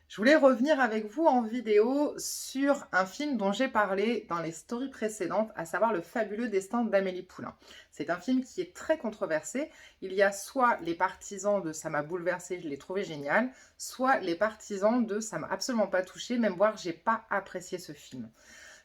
Je voulais revenir avec vous en vidéo sur un film dont j'ai parlé dans les stories précédentes, à savoir Le fabuleux destin d'Amélie Poulain. C'est un film qui est très controversé. Il y a soit les partisans de ça m'a bouleversé, je l'ai trouvé génial, soit les partisans de ça m'a absolument pas touché, même voire j'ai pas apprécié ce film.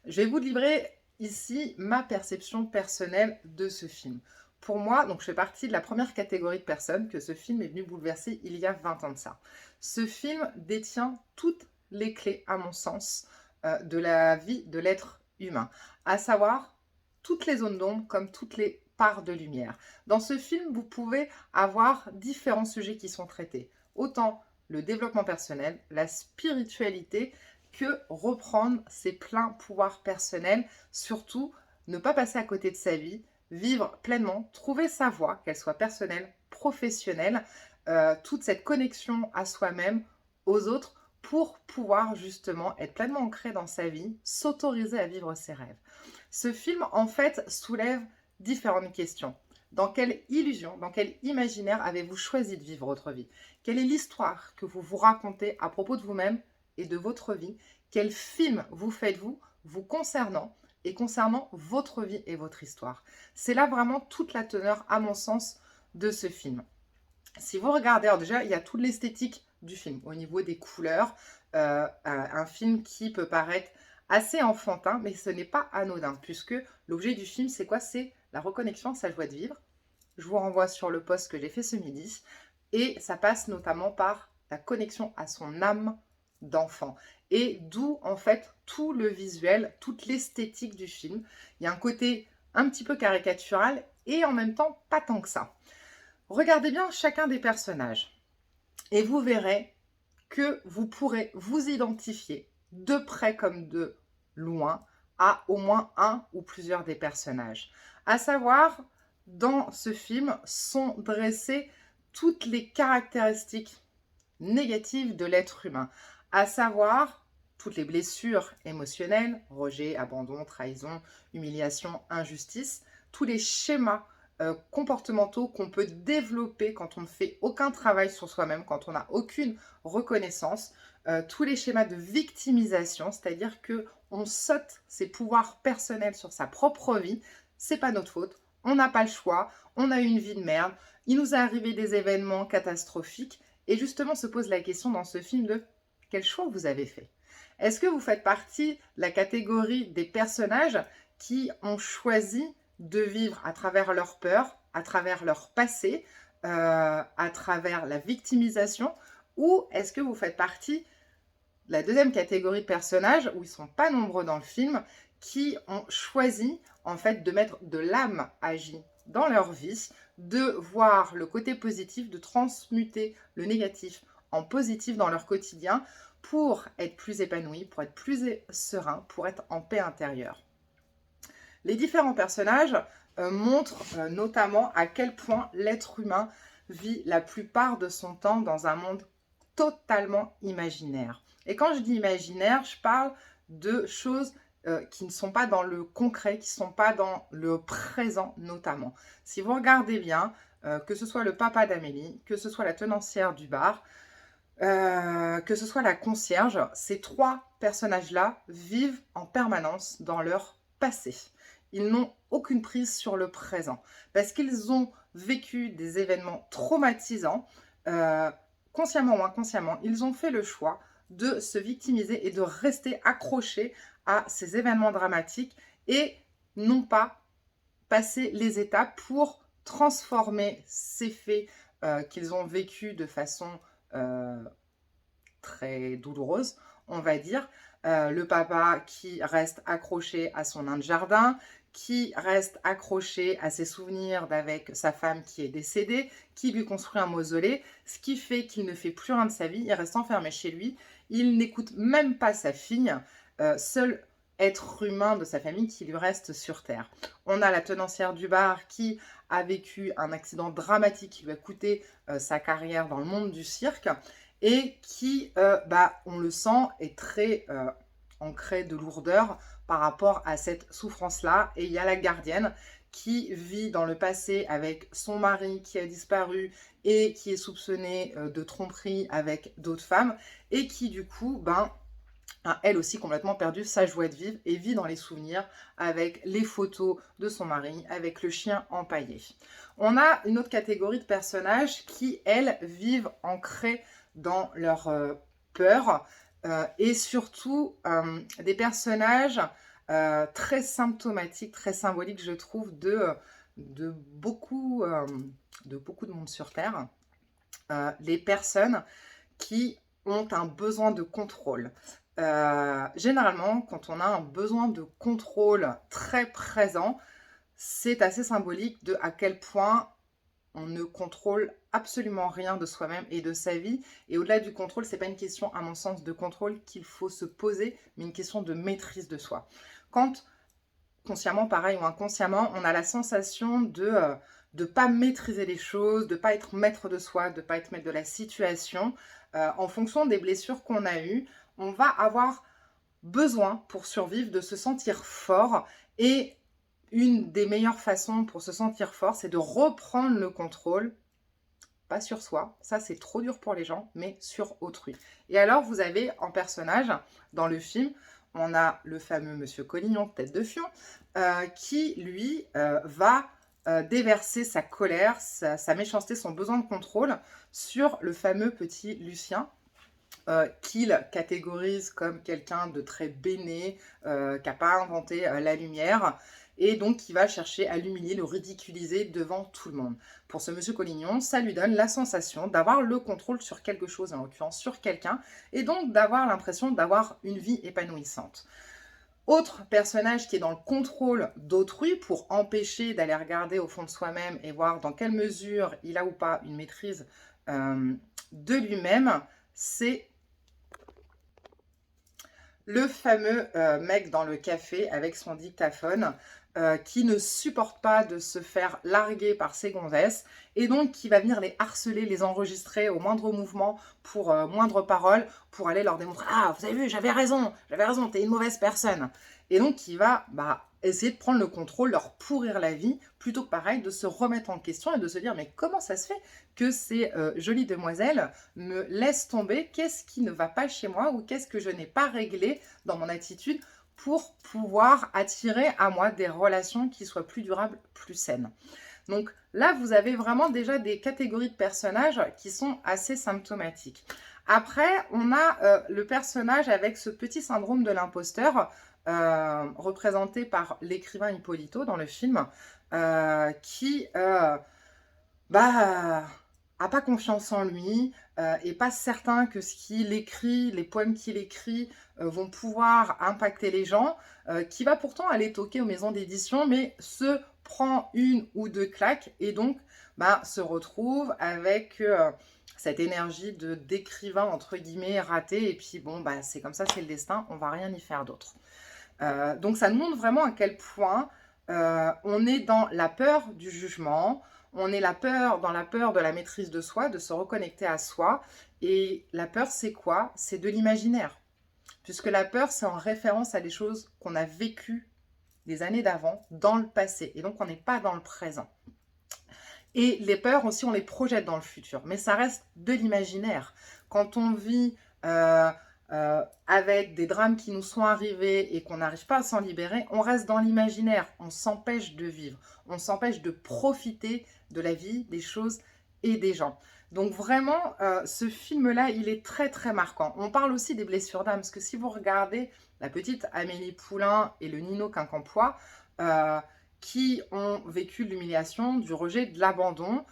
Je vais vous livrer ici ma perception personnelle de ce film. Pour moi, donc je fais partie de la première catégorie de personnes que ce film est venu bouleverser il y a 20 ans de ça. Ce film détient toutes les clés, à mon sens, de la vie de l'être humain, à savoir toutes les zones d'ombre comme toutes les parts de lumière. Dans ce film, vous pouvez avoir différents sujets qui sont traités. Autant le développement personnel, la spiritualité, que reprendre ses pleins pouvoirs personnels, surtout ne pas passer à côté de sa vie, vivre pleinement, trouver sa voie, qu'elle soit personnelle, professionnelle, toute cette connexion à soi-même, aux autres, pour pouvoir justement être pleinement ancré dans sa vie, s'autoriser à vivre ses rêves. Ce film, en fait, soulève différentes questions. Dans quelle illusion, dans quel imaginaire avez-vous choisi de vivre votre vie? Quelle est l'histoire que vous vous racontez à propos de vous-même et de votre vie? Quel film vous faites-vous vous concernant et concernant votre vie et votre histoire? C'est là vraiment toute la teneur, à mon sens, de ce film. Si vous regardez, alors déjà, il y a toute l'esthétique du film au niveau des couleurs. Un film qui peut paraître assez enfantin, mais ce n'est pas anodin, puisque l'objet du film, c'est quoi? C'est la reconnexion à sa joie de vivre. Je vous renvoie sur le post que j'ai fait ce midi. Et ça passe notamment par la connexion à son âme d'enfant. Et d'où, en fait, tout le visuel, toute l'esthétique du film. Il y a un côté un petit peu caricatural et en même temps pas tant que ça. Regardez bien chacun des personnages et vous verrez que vous pourrez vous identifier de près comme de loin à au moins un ou plusieurs des personnages. À savoir, dans ce film sont dressées toutes les caractéristiques négatives de l'être humain, à savoir toutes les blessures émotionnelles, rejet, abandon, trahison, humiliation, injustice, tous les schémas comportementaux qu'on peut développer quand on ne fait aucun travail sur soi-même, quand on n'a aucune reconnaissance, tous les schémas de victimisation, c'est-à-dire que on saute ses pouvoirs personnels sur sa propre vie, c'est pas notre faute, on n'a pas le choix, on a eu une vie de merde, il nous est arrivé des événements catastrophiques, et justement se pose la question dans ce film de quel choix vous avez fait? Est-ce que vous faites partie de la catégorie des personnages qui ont choisi de vivre à travers leur peur, à travers leur passé, à travers la victimisation, ou est-ce que vous faites partie de la deuxième catégorie de personnages, où ils ne sont pas nombreux dans le film, qui ont choisi en fait de mettre de l'âme agie dans leur vie, de voir le côté positif, de transmuter le négatif en positif dans leur quotidien pour être plus épanoui, pour être plus serein, pour être en paix intérieure. Les différents personnages montrent notamment à quel point l'être humain vit la plupart de son temps dans un monde totalement imaginaire. Et quand je dis imaginaire, je parle de choses qui ne sont pas dans le concret, qui ne sont pas dans le présent notamment. Si vous regardez bien, que ce soit le papa d'Amélie, que ce soit la tenancière du bar, que ce soit la concierge, ces trois personnages-là vivent en permanence dans leur passé. Ils n'ont aucune prise sur le présent parce qu'ils ont vécu des événements traumatisants, consciemment ou inconsciemment. Ils ont fait le choix de se victimiser et de rester accrochés à ces événements dramatiques et non pas passer les étapes pour transformer ces faits qu'ils ont vécus de façon très douloureuse, on va dire. Le papa qui reste accroché à son nain de jardin, qui reste accroché à ses souvenirs d'avec sa femme qui est décédée, qui lui construit un mausolée, ce qui fait qu'il ne fait plus rien de sa vie, il reste enfermé chez lui, il n'écoute même pas sa fille, seul être humain de sa famille qui lui reste sur terre. On a la tenancière du bar qui a vécu un accident dramatique qui lui a coûté sa carrière dans le monde du cirque et qui, on le sent, est très ancré de lourdeur par rapport à cette souffrance-là. Et il y a la gardienne qui vit dans le passé avec son mari qui a disparu et qui est soupçonnée de tromperie avec d'autres femmes et qui du coup, a elle aussi complètement perdu sa joie de vivre et vit dans les souvenirs avec les photos de son mari, avec le chien empaillé. On a une autre catégorie de personnages qui, elles, vivent ancrées dans leur peur et surtout des personnages très symptomatiques, très symboliques, je trouve, de beaucoup de monde sur Terre. Les personnes qui ont un besoin de contrôle. Généralement, quand on a un besoin de contrôle très présent, c'est assez symbolique de à quel point on ne contrôle absolument rien de soi-même et de sa vie. Et au-delà du contrôle, c'est pas une question, à mon sens, de contrôle qu'il faut se poser, mais une question de maîtrise de soi. Quand, consciemment, pareil, ou inconsciemment, on a la sensation de pas maîtriser les choses, de pas être maître de soi, de pas être maître de la situation, en fonction des blessures qu'on a eues, on va avoir besoin pour survivre de se sentir fort et une des meilleures façons pour se sentir fort, c'est de reprendre le contrôle, pas sur soi, ça c'est trop dur pour les gens, mais sur autrui. Et alors vous avez en personnage, dans le film, on a le fameux Monsieur Collignon, tête de fion, qui lui va déverser sa colère, sa méchanceté, son besoin de contrôle sur le fameux petit Lucien, qu'il catégorise comme quelqu'un de très béné, qui n'a pas inventé la lumière, et donc qui va chercher à l'humilier, le ridiculiser devant tout le monde. Pour ce Monsieur Collignon, ça lui donne la sensation d'avoir le contrôle sur quelque chose, en l'occurrence sur quelqu'un, et donc d'avoir l'impression d'avoir une vie épanouissante. Autre personnage qui est dans le contrôle d'autrui pour empêcher d'aller regarder au fond de soi-même et voir dans quelle mesure il a ou pas une maîtrise de lui-même, c'est le fameux mec dans le café avec son dictaphone qui ne supporte pas de se faire larguer par ses gonzesses et donc qui va venir les harceler, les enregistrer au moindre mouvement pour moindre parole pour aller leur démontrer « Ah, vous avez vu, j'avais raison, t'es une mauvaise personne ». Et donc qui va essayer de prendre le contrôle, leur pourrir la vie, plutôt que pareil de se remettre en question et de se dire « Mais comment ça se fait que ces jolies demoiselles me laissent tomber? Qu'est-ce qui ne va pas chez moi ou qu'est-ce que je n'ai pas réglé dans mon attitude pour pouvoir attirer à moi des relations qui soient plus durables, plus saines ?» Donc là, vous avez vraiment déjà des catégories de personnages qui sont assez symptomatiques. Après, on a le personnage avec ce petit syndrome de l'imposteur, représenté par l'écrivain Hippolito dans le film, qui a pas confiance en lui, et pas certain que ce qu'il écrit, les poèmes qu'il écrit, vont pouvoir impacter les gens, qui va pourtant aller toquer aux maisons d'édition, mais se prend une ou deux claques et donc se retrouve avec cette énergie d'écrivain entre guillemets raté, et puis bon, c'est comme ça, c'est le destin, on va rien y faire d'autre. Donc ça nous montre vraiment à quel point on est dans la peur du jugement, on est dans la peur de la maîtrise de soi, de se reconnecter à soi. Et la peur, c'est quoi? C'est de l'imaginaire. Puisque la peur, c'est en référence à des choses qu'on a vécues des années d'avant, dans le passé. Et donc, on n'est pas dans le présent. Et les peurs aussi, on les projette dans le futur. Mais ça reste de l'imaginaire. Quand on vit avec des drames qui nous sont arrivés et qu'on n'arrive pas à s'en libérer, on reste dans l'imaginaire, on s'empêche de vivre, on s'empêche de profiter de la vie, des choses et des gens. Donc vraiment, ce film-là, il est très très marquant. On parle aussi des blessures d'âme, parce que si vous regardez la petite Amélie Poulain et le Nino Quincampoix, qui ont vécu de l'humiliation, du rejet, de l'abandon,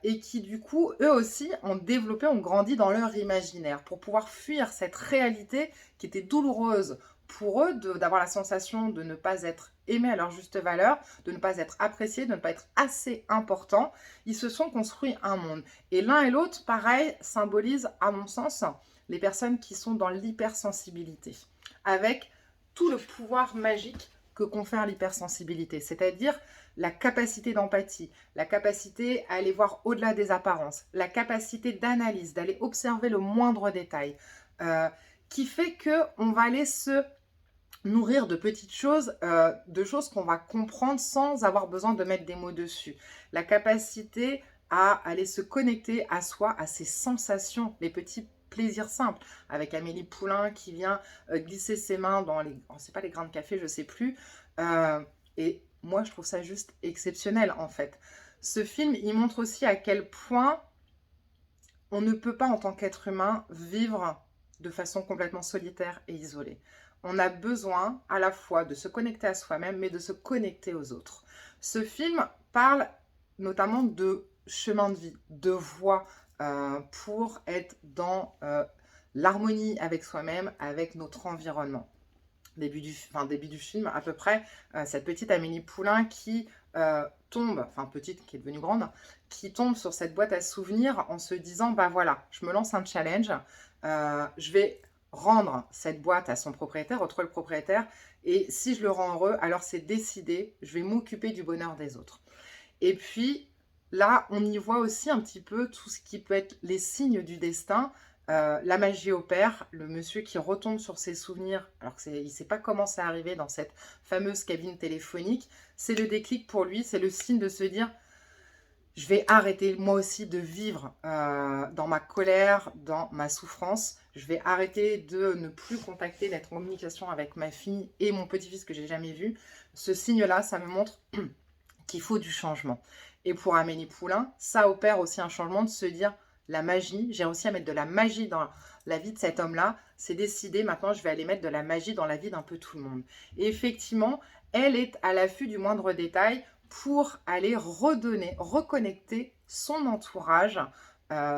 et qui du coup, eux aussi, ont développé, ont grandi dans leur imaginaire pour pouvoir fuir cette réalité qui était douloureuse pour eux, d'avoir la sensation de ne pas être aimés à leur juste valeur, de ne pas être appréciés, de ne pas être assez importants. Ils se sont construits un monde. Et l'un et l'autre, pareil, symbolisent, à mon sens, les personnes qui sont dans l'hypersensibilité, avec tout le pouvoir magique que confère l'hypersensibilité, c'est-à-dire la capacité d'empathie, la capacité à aller voir au-delà des apparences, la capacité d'analyse, d'aller observer le moindre détail, qui fait qu'on va aller se nourrir de petites choses, de choses qu'on va comprendre sans avoir besoin de mettre des mots dessus. La capacité à aller se connecter à soi, à ses sensations, les petits plaisirs simples. Avec Amélie Poulain qui vient glisser ses mains dans les, oh, c'est pas les grains de café, je sais plus. Et moi, je trouve ça juste exceptionnel en fait. Ce film, il montre aussi à quel point on ne peut pas en tant qu'être humain vivre de façon complètement solitaire et isolée. On a besoin à la fois de se connecter à soi-même, mais de se connecter aux autres. Ce film parle notamment de chemin de vie, de voie pour être dans l'harmonie avec soi-même, avec notre environnement. Début du film, à peu près, cette petite Amélie Poulain qui tombe, enfin petite, qui est devenue grande, qui tombe sur cette boîte à souvenirs en se disant, bah voilà, je me lance un challenge, je vais rendre cette boîte à son propriétaire, retrouver le propriétaire, et si je le rends heureux, alors c'est décidé, je vais m'occuper du bonheur des autres. Et puis, là, on y voit aussi un petit peu tout ce qui peut être les signes du destin. La magie opère, le monsieur qui retombe sur ses souvenirs, alors qu'il ne sait pas comment c'est arrivé dans cette fameuse cabine téléphonique, c'est le déclic pour lui, c'est le signe de se dire je vais arrêter moi aussi de vivre dans ma colère, dans ma souffrance. Je vais arrêter de ne plus contacter, d'être en communication avec ma fille et mon petit-fils que j'ai jamais vu. Ce signe-là, ça me montre qu'il faut du changement. Et pour Amélie Poulain, ça opère aussi un changement de se dire la magie, j'ai réussi à mettre de la magie dans la vie de cet homme-là, c'est décidé, maintenant je vais aller mettre de la magie dans la vie d'un peu tout le monde. Et effectivement, elle est à l'affût du moindre détail pour aller redonner, reconnecter son entourage,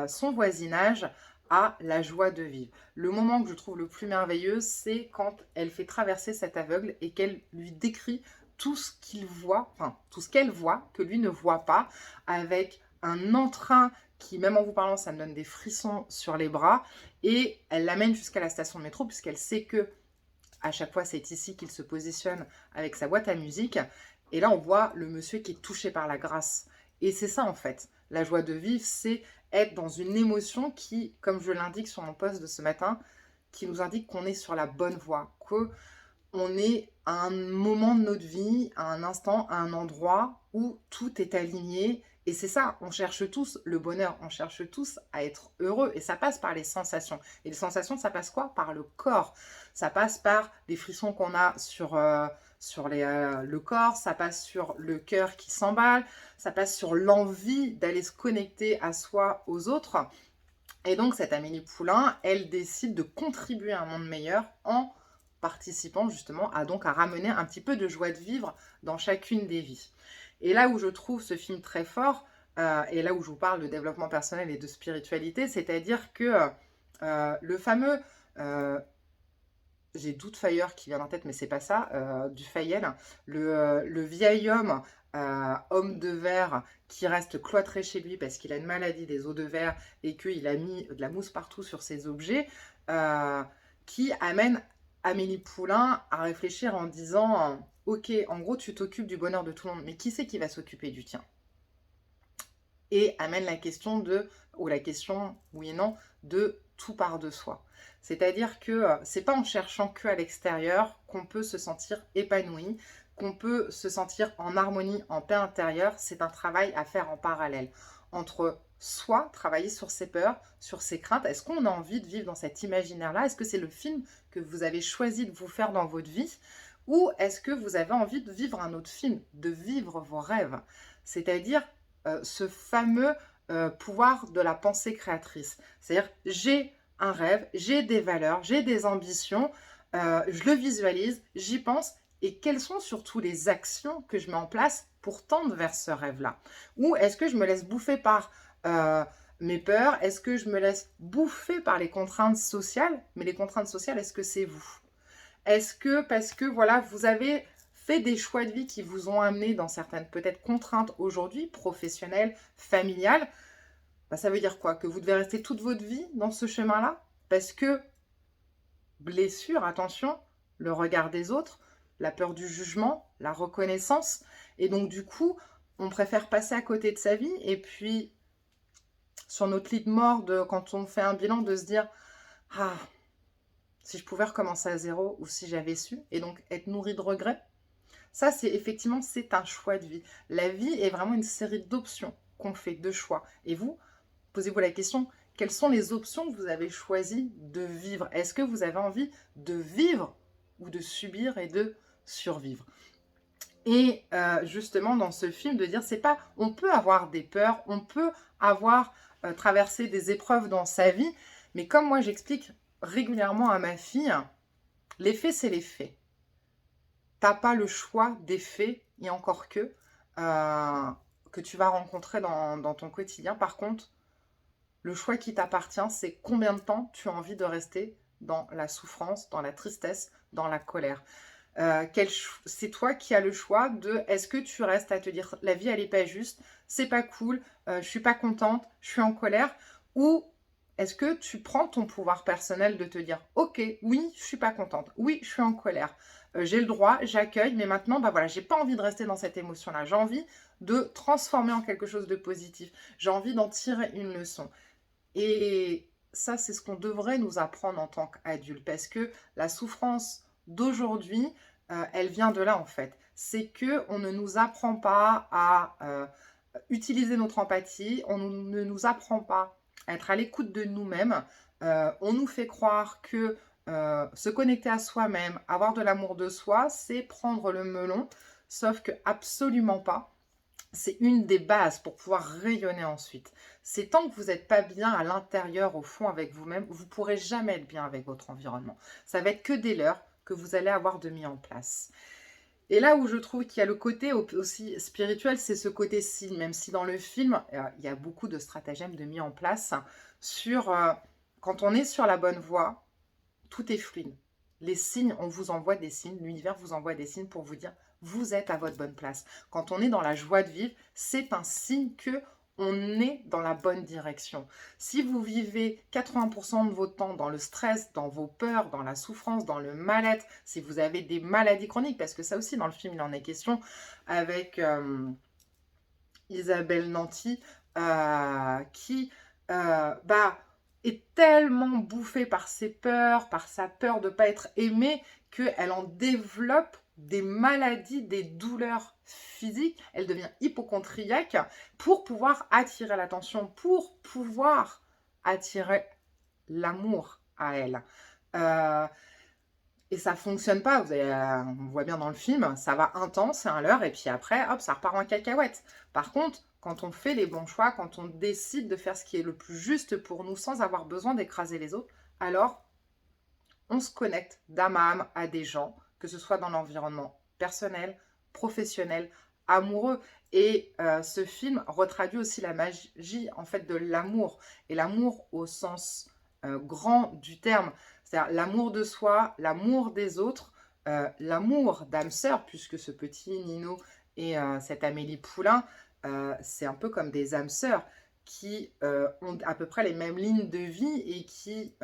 son voisinage à la joie de vivre. Le moment que je trouve le plus merveilleux, c'est quand elle fait traverser cet aveugle et qu'elle lui décrit tout ce qu'il voit, enfin tout ce qu'elle voit, que lui ne voit pas, avec un entrain qui, même en vous parlant, ça me donne des frissons sur les bras, et elle l'amène jusqu'à la station de métro, puisqu'elle sait que à chaque fois, c'est ici qu'il se positionne avec sa boîte à musique. Et là, on voit le monsieur qui est touché par la grâce. Et c'est ça, en fait. La joie de vivre, c'est être dans une émotion qui, comme je l'indique sur mon post de ce matin, qui nous indique qu'on est sur la bonne voie, qu'on est à un moment de notre vie, à un instant, à un endroit où tout est aligné. Et c'est ça, on cherche tous le bonheur, on cherche tous à être heureux. Et ça passe par les sensations. Et les sensations, ça passe quoi? Par le corps. Ça passe par les frissons qu'on a sur le corps, ça passe sur le cœur qui s'emballe, ça passe sur l'envie d'aller se connecter à soi, aux autres. Et donc, cette Amélie Poulain, elle décide de contribuer à un monde meilleur en participant justement à ramener un petit peu de joie de vivre dans chacune des vies. Et là où je trouve ce film très fort, et là où je vous parle de développement personnel et de spiritualité, c'est-à-dire que le fameux, j'ai Doubtfire qui vient en tête, mais c'est pas ça, du Fayel, le vieil homme, homme de verre, qui reste cloîtré chez lui parce qu'il a une maladie des os de verre et qu'il a mis de la mousse partout sur ses objets, qui amène Amélie Poulain à réfléchir en disant ok, en gros, tu t'occupes du bonheur de tout le monde, mais qui c'est qui va s'occuper du tien? Et amène la question oui et non, de tout part de soi. C'est-à-dire que c'est pas en cherchant que à l'extérieur qu'on peut se sentir épanoui, qu'on peut se sentir en harmonie, en paix intérieure. C'est un travail à faire en parallèle entre soi, travailler sur ses peurs, sur ses craintes. Est-ce qu'on a envie de vivre dans cet imaginaire-là? Est-ce que c'est le film que vous avez choisi de vous faire dans votre vie? Ou est-ce que vous avez envie de vivre un autre film, de vivre vos rêves? C'est-à-dire ce fameux pouvoir de la pensée créatrice. C'est-à-dire, j'ai un rêve, j'ai des valeurs, j'ai des ambitions, je le visualise, j'y pense, et quelles sont surtout les actions que je mets en place pour tendre vers ce rêve-là? Ou est-ce que je me laisse bouffer par mes peurs? Est-ce que je me laisse bouffer par les contraintes sociales? Mais les contraintes sociales, est-ce que c'est vous? Est-ce que parce que voilà, vous avez fait des choix de vie qui vous ont amené dans certaines peut-être contraintes aujourd'hui, professionnelles, familiales, bah, ça veut dire quoi? Que vous devez rester toute votre vie dans ce chemin-là? Parce que blessure, attention, le regard des autres, la peur du jugement, la reconnaissance. Et donc du coup, on préfère passer à côté de sa vie et puis sur notre lit de mort, quand on fait un bilan, de se dire « Ah, si je pouvais recommencer à zéro ou si j'avais su, et donc être nourrie de regrets. Ça, c'est effectivement, c'est un choix de vie. La vie est vraiment une série d'options qu'on fait, de choix. Et vous, posez-vous la question, quelles sont les options que vous avez choisi de vivre? Est-ce que vous avez envie de vivre ou de subir et de survivre? Et justement, dans ce film, de dire, c'est pas, on peut avoir des peurs, on peut avoir traversé des épreuves dans sa vie, mais comme moi j'explique régulièrement à ma fille, les faits, c'est les faits. T'as pas le choix des faits, et encore que tu vas rencontrer dans ton quotidien. Par contre, le choix qui t'appartient, c'est combien de temps tu as envie de rester dans la souffrance, dans la tristesse, dans la colère. C'est toi qui as le choix de est-ce que tu restes à te dire la vie elle est pas juste, c'est pas cool, je suis pas contente, je suis en colère, ou est-ce que tu prends ton pouvoir personnel de te dire ok, oui, je suis pas contente, oui, je suis en colère, j'ai le droit, j'accueille, mais maintenant, bah voilà, j'ai pas envie de rester dans cette émotion-là, j'ai envie de transformer en quelque chose de positif, j'ai envie d'en tirer une leçon. Et ça, c'est ce qu'on devrait nous apprendre en tant qu'adultes, parce que la souffrance d'aujourd'hui, elle vient de là en fait. C'est que on ne nous apprend pas à utiliser notre empathie, ne nous apprend pas à être à l'écoute de nous-mêmes. On nous fait croire que se connecter à soi-même, avoir de l'amour de soi, c'est prendre le melon, sauf que absolument pas. C'est une des bases pour pouvoir rayonner ensuite. C'est tant que vous n'êtes pas bien à l'intérieur, au fond, avec vous-même, vous ne pourrez jamais être bien avec votre environnement. Ça va être que des leurres que vous allez avoir de mis en place. Et là où je trouve qu'il y a le côté aussi spirituel, c'est ce côté signe, même si dans le film, il y a beaucoup de stratagèmes de mis en place sur quand on est sur la bonne voie, tout est fluide. Les signes, on vous envoie des signes, l'univers vous envoie des signes pour vous dire vous êtes à votre bonne place. Quand on est dans la joie de vivre, c'est un signe que on est dans la bonne direction. Si vous vivez 80% de votre temps dans le stress, dans vos peurs, dans la souffrance, dans le mal-être, si vous avez des maladies chroniques, parce que ça aussi dans le film il en est question, avec Isabelle Nanty, qui est tellement bouffée par ses peurs, par sa peur de ne pas être aimée, qu'elle en développe des maladies, des douleurs physiques. Elle devient hypocondriaque pour pouvoir attirer l'attention, pour pouvoir attirer l'amour à elle. Et ça fonctionne pas, on voit bien dans le film, ça va un temps, c'est un leurre, et puis après, hop, ça repart en cacahuète. Par contre, quand on fait les bons choix, quand on décide de faire ce qui est le plus juste pour nous sans avoir besoin d'écraser les autres, alors on se connecte d'âme à âme à des gens, que ce soit dans l'environnement personnel, professionnel, amoureux. Et ce film retraduit aussi la magie en fait de l'amour, et l'amour au sens grand du terme, c'est-à-dire l'amour de soi, l'amour des autres, l'amour d'âme sœur, puisque ce petit Nino et cette Amélie Poulain, c'est un peu comme des âmes sœurs qui ont à peu près les mêmes lignes de vie et qui,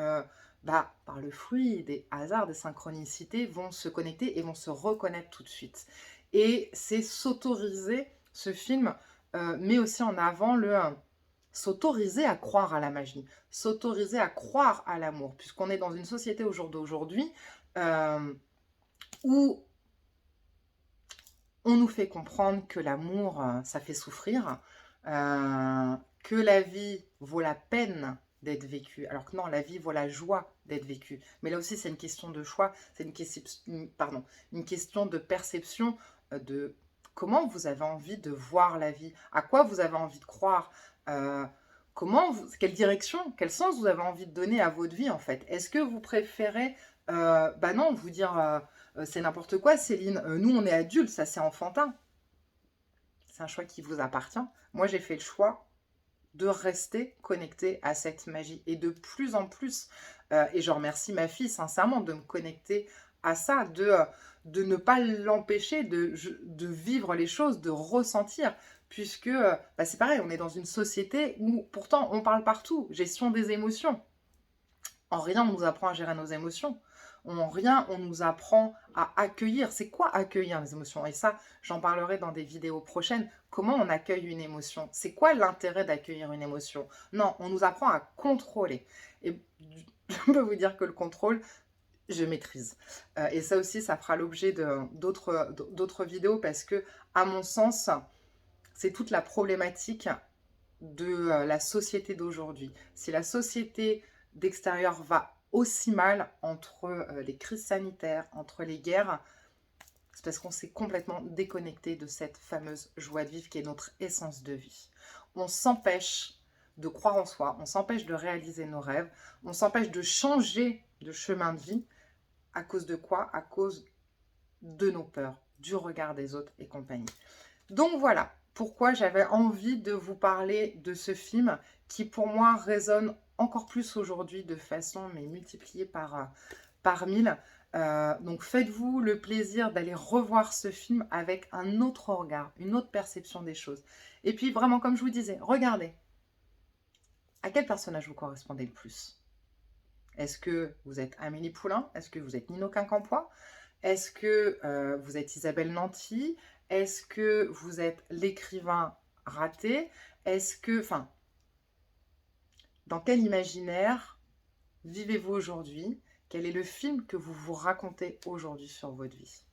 par le fruit des hasards, des synchronicités, vont se connecter et vont se reconnaître tout de suite. Et c'est s'autoriser, ce film met aussi en avant s'autoriser à croire à la magie, s'autoriser à croire à l'amour, puisqu'on est dans une société au jour d'aujourd'hui où on nous fait comprendre que l'amour, ça fait souffrir, que la vie vaut la peine d'être vécue, alors que non, la vie vaut la joie d'être vécue. Mais là aussi, c'est une question de choix, c'est une question de perception, de comment vous avez envie de voir la vie, à quoi vous avez envie de croire, quelle direction, quel sens vous avez envie de donner à votre vie en fait. Est-ce que vous préférez, non, vous dire c'est n'importe quoi Céline, nous on est adultes, ça c'est enfantin. C'est un choix qui vous appartient. Moi j'ai fait le choix de rester connecté à cette magie. Et de plus en plus, et je remercie ma fille sincèrement de me connecter à ça, de ne pas l'empêcher de vivre les choses, de ressentir. Puisque c'est pareil, on est dans une société où pourtant on parle partout, gestion des émotions. En rien on nous apprend à gérer nos émotions. En rien on nous apprend à accueillir. C'est quoi accueillir les émotions? Et ça, j'en parlerai dans des vidéos prochaines. Comment on accueille une émotion? C'est quoi l'intérêt d'accueillir une émotion? Non, on nous apprend à contrôler. Et je peux vous dire que le contrôle, je maîtrise. Et ça aussi, ça fera l'objet d'autres vidéos parce que, à mon sens, c'est toute la problématique de la société d'aujourd'hui. Si la société d'extérieur va aussi mal entre les crises sanitaires, entre les guerres, c'est parce qu'on s'est complètement déconnecté de cette fameuse joie de vivre qui est notre essence de vie. On s'empêche de croire en soi, on s'empêche de réaliser nos rêves, on s'empêche de changer de chemin de vie. À cause de quoi? À cause de nos peurs, du regard des autres et compagnie. Donc voilà pourquoi j'avais envie de vous parler de ce film qui pour moi résonne encore plus aujourd'hui de façon mais multipliée par 1000. Donc faites-vous le plaisir d'aller revoir ce film avec un autre regard, une autre perception des choses. Et puis vraiment comme je vous disais, regardez, à quel personnage vous correspondez le plus? Est-ce que vous êtes Amélie Poulain? Est-ce que vous êtes Nino Quincampoix? Est-ce que vous êtes Isabelle Nanty? Est-ce que vous êtes l'écrivain raté? Est-ce que, enfin, dans quel imaginaire vivez-vous aujourd'hui? Quel est le film que vous vous racontez aujourd'hui sur votre vie?